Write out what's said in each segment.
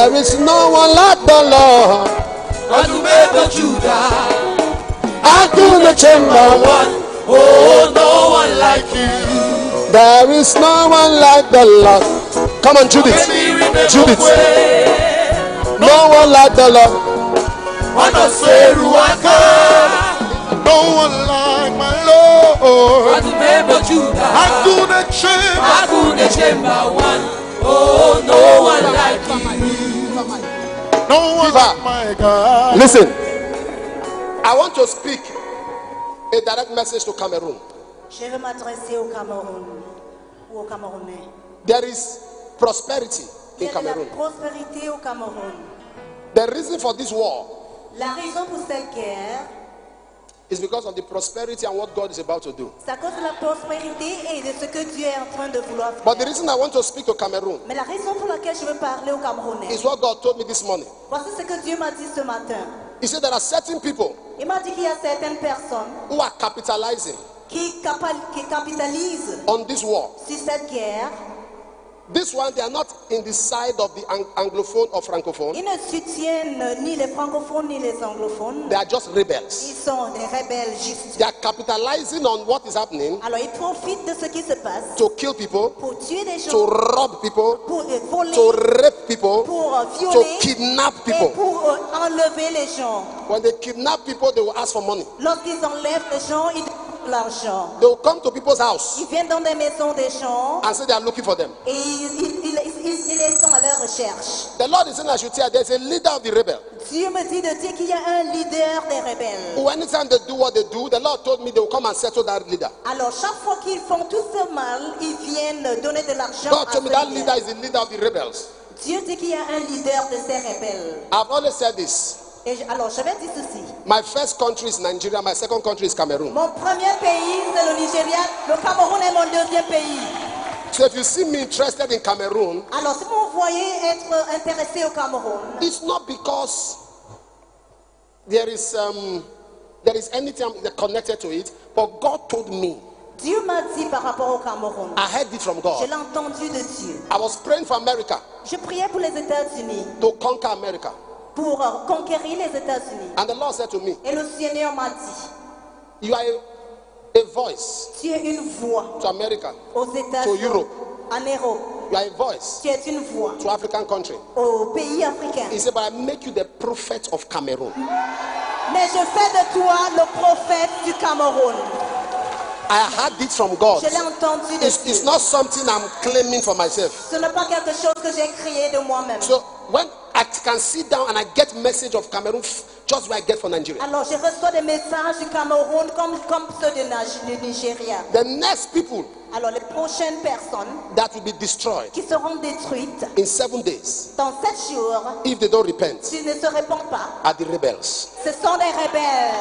There is no one like the Lord. Adumego Judah. Aduna chamber one. Oh, no one like you. There is no one like the Lord. Come on, Judith. Judith. No one like the Lord. No one like my Lord. Adumego Judah. Aduna chamber one. Oh, no one like you. No one like my God. Listen, I want to speak a direct message to Cameroon. Je veux m'adresser au Cameroun ou aux Camerounais. There is prosperity in Il y a de la Cameroon. prospérité au Cameroun. The reason for this war La raison pour cette guerre, is because of the prosperity and what God is about to do. c'est à cause de la prospérité et de ce que Dieu est en train de vouloir faire. But the reason I want to speak to Cameroon Mais la raison pour laquelle je veux parler aux Camerounais, is what God told me this morning. voici ce que Dieu m'a dit ce matin. He said there are certain people Il m'a dit qu'il y a certaines personnes who are capitalizing qui capitalisent on this war. sur cette guerre. This one, they are not in the side of the anglophone or francophone. Ils ne soutiennent ni les francophones ni les anglophones. They are just rebels. Ils sont des rebelles justes. They are capitalizing on what is happening Alors ils profitent de ce qui se passe to kill people, pour tuer des to gens, rob people, pour voler, to rape people, pour to violer kidnap et people. pour enlever les gens. When they kidnap people, they will ask for money. Lorsqu'ils enlèvent les gens, ils demandent l'argent. They will come to people's house Ils viennent dans des maisons des gens and say they are looking for them. et ils sont à leur recherche. The Lord is saying I should tell you, there's a leader of the rebel. Dieu me dit de dire qu'il y a un leader des rebelles. Who anytime they do what they do, the Lord told me they will come and settle that leader. Alors chaque fois qu'ils font tout ce mal, ils viennent donner de l'argent God à told me ce that leader. leader is the leader of the rebels. Dieu dit qu'il y a un leader de ces rebelles. I've always said this. Et alors je vais dire ceci. My first country is Nigeria, my second country is Cameroon. Mon premier pays c'est le Nigeria, le Cameroun est mon deuxième pays. So if you see me interested in Cameroon, Alors si vous me voyez être intéressé au Cameroun, it's not because there is anything connected to it, but God told me. Dieu m'a dit par rapport au Cameroun. I heard it from Je God. l'ai entendu de Dieu. I was praying for America Je priais pour les États-Unis, to conquer America. pour conquérir les États-Unis. And the Lord said to me, Et le Seigneur m'a dit, you are a voice tu es une voix to America, aux to États-Unis, Europe. en Europe. You are a voice Tu es une voix to African country. aux pays africains. He said, but I make you the prophet of Cameroon. Mais je fais de toi le prophète du Cameroun. I heard it from God. Je l'ai entendu de It's Dieu. not something I'm claiming for myself. Ce n'est pas quelque chose que j'ai créé de moi-même. So when I can sit down and I get message of Cameroon, just like I get from Nigeria. Alors je reçois des messages du Cameroun comme ceux du Nigeria. The next people Alors les prochaines personnes that will be destroyed qui seront détruites in 7 days, dans 7 jours, if they don't repent, s'ils ne se répandent pas, are the rebels. ce sont des rebelles.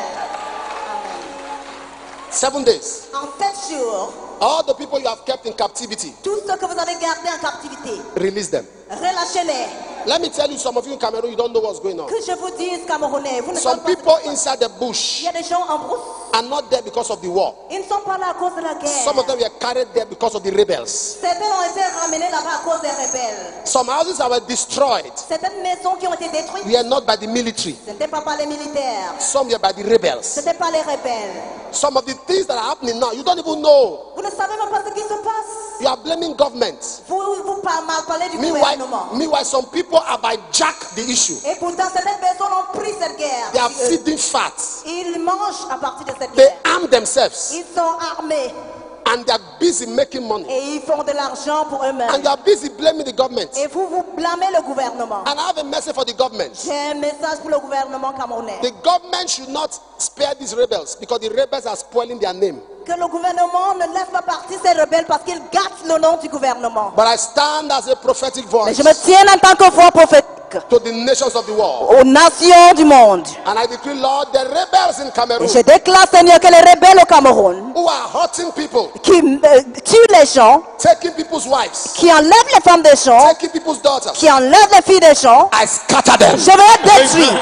7 days. En 7 jours, All the people you have kept in captivity, tous ceux que vous avez gardés en captivité, release them. relâchez-les. Let me tell you, some of you in Cameroon, you don't know what's going on. Que je vous dise, Camerounais, vous ne Some savez pas. people inside the Il bush y a des gens en brousse. are not there because of the war. Ils ne sont pas là à cause de la guerre. Some of them were carried there because of the rebels. Certains ont été ramenés là-bas à cause des rebelles. Some houses that were destroyed Certaines maisons qui ont été détruites, were not by the military. ce n'était pas par les militaires. Some were by the rebels. Ce n'était pas les rebelles. Some of the things that are happening now, you don't even know. Vous ne savez même pas ce qui se passe. You are blaming government. Vous parlez du Meanwhile, gouvernement. some people have hijacked the issue. Et pourtant, certaines personnes ont pris cette guerre. They are feeding fat. Ils mangent à partir de cette They guerre. arm themselves Ils sont armés and they are busy making money. et ils font de l'argent pour eux-mêmes. And they are busy blaming the government. Et vous blâmez le gouvernement. And I have a message for the government. J'ai un message pour le gouvernement camerounais. The government should not spare these rebels because the rebels are spoiling their name. Que le gouvernement ne laisse pas partir ces rebelles parce qu'ils gâtent le nom du gouvernement. But I stand as a prophetic Mais voice je me tiens en tant que voix prophétique to the nations of the world. aux nations du monde. And I decree, Lord, the rebels in Et Cameroon je déclare, Seigneur, que les rebelles au Cameroun who are hurting people, qui tuent les gens, taking people's wives, qui enlèvent les femmes des gens, taking people's daughters, qui enlèvent les filles des gens, I scatter them. je vais les détruire.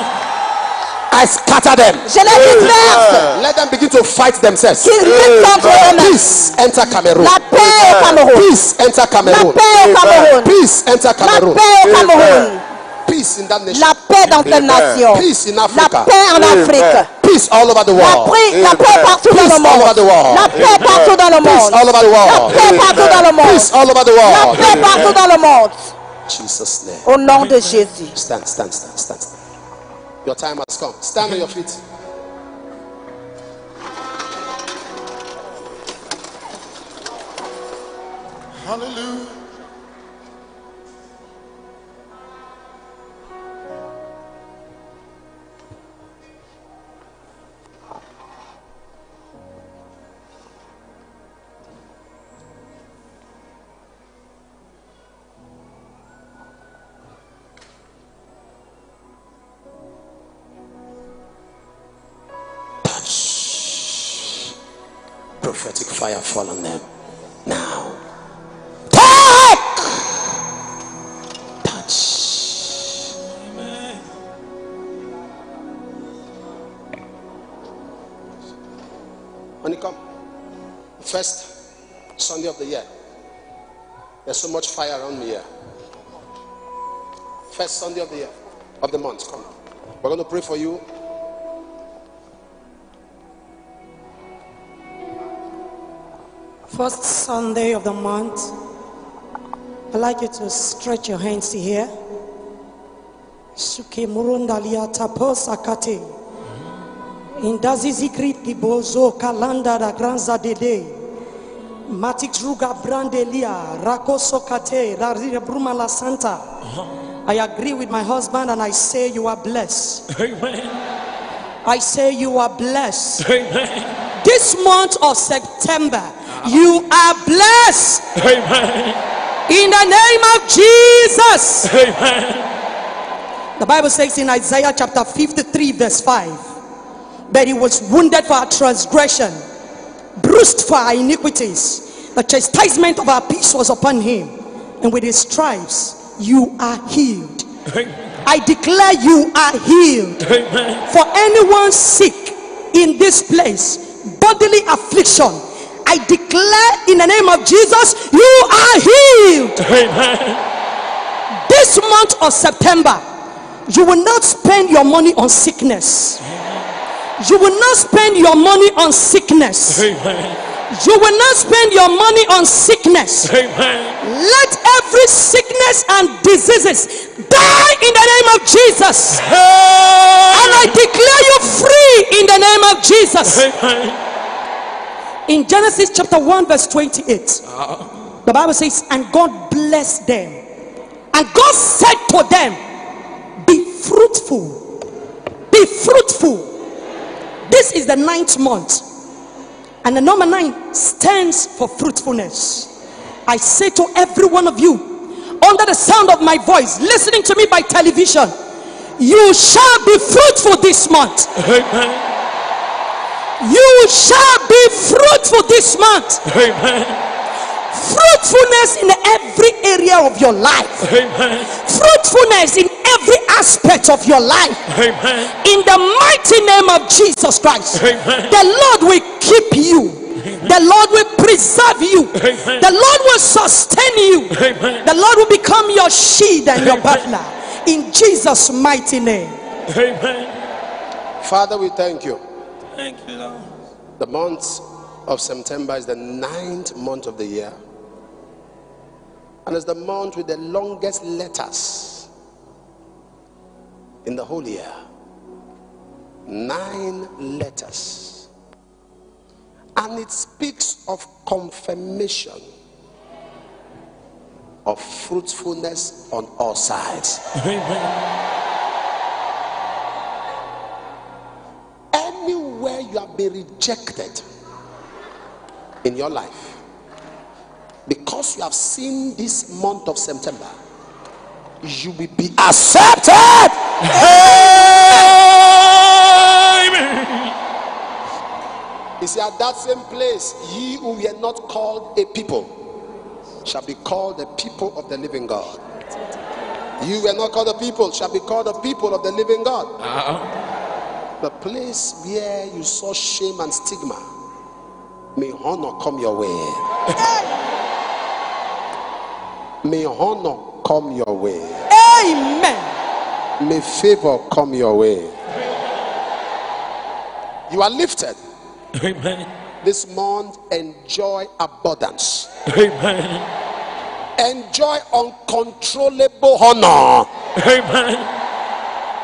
I scatter them. Je les disperse. Let them begin to fight themselves. Qu'ils luttent contre eux-mêmes. Peace enter Cameroon. La paix au Cameroun. Peace enter La Cameroon. paix au Cameroun. Peace enter La Cameroon. paix au Cameroun. Peace that nation. La paix dans cette nation. Peace in La Africa. paix en Afrique. Peace all over the world. La paix partout dans le Peace all over the monde. world. La paix partout dans le Peace monde. all over the La world. paix partout dans le monde. Peace all over the La world. paix partout dans le monde. Jesus' name. Au nom de Jésus. Stand. Your time has come. Stand on your feet. Hallelujah. Prophetic fire fall on them now. Touch. Amen. When you come, first Sunday of the year. There's so much fire around me here. First Sunday of the year, of the month. Come. We're going to pray for you. First Sunday of the month, I'd like you to stretch your hands to here. Suke murundalia tapos akate. Indazizi kriti bozo kalanda da granza dede. Matik ruga brandelia rakoso kate rarira bruma la santa. I agree with my husband and I say you are blessed. Amen. I say you are blessed. Amen. This month of September, you are blessed. Amen. In the name of Jesus. Amen. The Bible says in Isaiah chapter 53 verse 5 that he was wounded for our transgression, bruised for our iniquities. The chastisement of our peace was upon him, and with his stripes you are healed. Amen. I declare you are healed. Amen. For anyone sick in this place, bodily affliction, I declare in the name of Jesus, you are healed. Amen. This month of September, you will not spend your money on sickness. You will not spend your money on sickness. Amen. You will not spend your money on sickness. Amen. Let every sickness and diseases die in the name of Jesus. And I declare you free in the name of Jesus. Amen. In Genesis chapter 1 verse 28, the Bible says, and God blessed them. And God said to them, be fruitful. Be fruitful. This is the 9th month. And the number 9 stands for fruitfulness. I say to every one of you, under the sound of my voice, listening to me by television, you shall be fruitful this month. Amen. You shall be fruitful this month. Amen. Fruitfulness in every area of your life. Amen. Fruitfulness in every aspect of your life. Amen. In the mighty name of Jesus Christ. Amen. The Lord will keep you. The Lord will preserve you. Amen. The Lord will sustain you. Amen. The Lord will become your shield and your Amen. butler. In Jesus' mighty name. Amen. Father, we thank you. Thank you, Lord. The month of September is the 9th month of the year. And it's the month with the longest letters in the whole year. 9 letters. And it speaks of confirmation of fruitfulness on all sides. Amen. Anywhere you have been rejected in your life, because you have seen this month of September, you will be accepted. Amen. You see, at that same place, ye who were not called a people shall be called the people of the living God. You were not called a people shall be called the people of the living God. The place where you saw shame and stigma, may honor come your way. May honor come your way. Amen. May favor come your way. You are lifted. Amen. This month, enjoy abundance. Amen. Enjoy uncontrollable honor. Amen.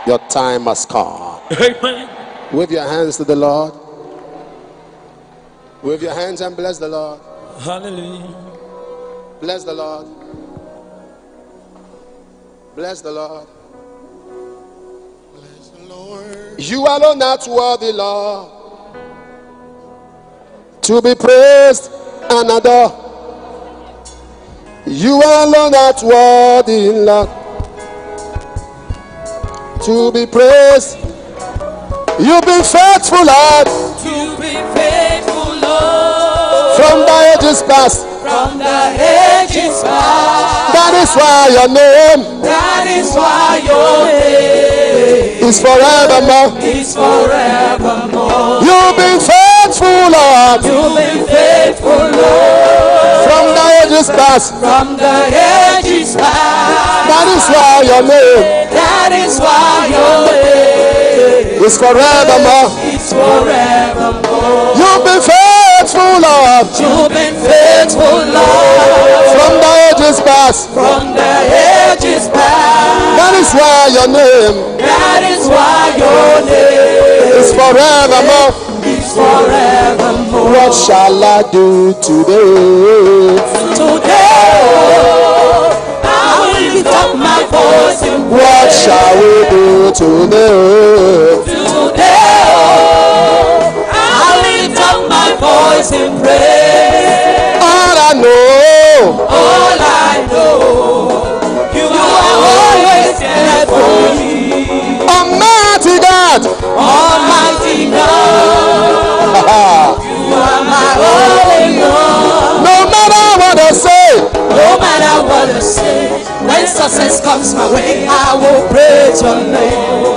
Your time has come. Amen. Wave your hands to the Lord. Wave your hands and bless the Lord. Hallelujah. Bless the Lord. Bless the Lord. Bless the Lord. You alone are worthy, Lord, to be praised and adored. You alone are worthy, Lord, to be praised. You've been faithful, Lord, To be faithful, Lord, from the ages past. from the ages past. That is why your name That is why your name is forevermore. is forevermore. You've been faithful, Lord, You've been faithful, Lord, from the ages past. from the ages past. That is why your name That is why your name is forevermore. is forevermore. You've been faithful, Lord, You've been faithful, Lord, from the ages past. from the ages past. That is why your name That is why your name is forevermore. is forevermore. What shall I do today? Today, oh, I will lift up my voice in What praise. shall we do today? Today, oh, I will lift up my voice in praise. All I know, All I know, you are always there for me. Almighty God, Almighty God, you are my only God. no matter what I say, No matter what I say, when success comes my way, I will praise your name.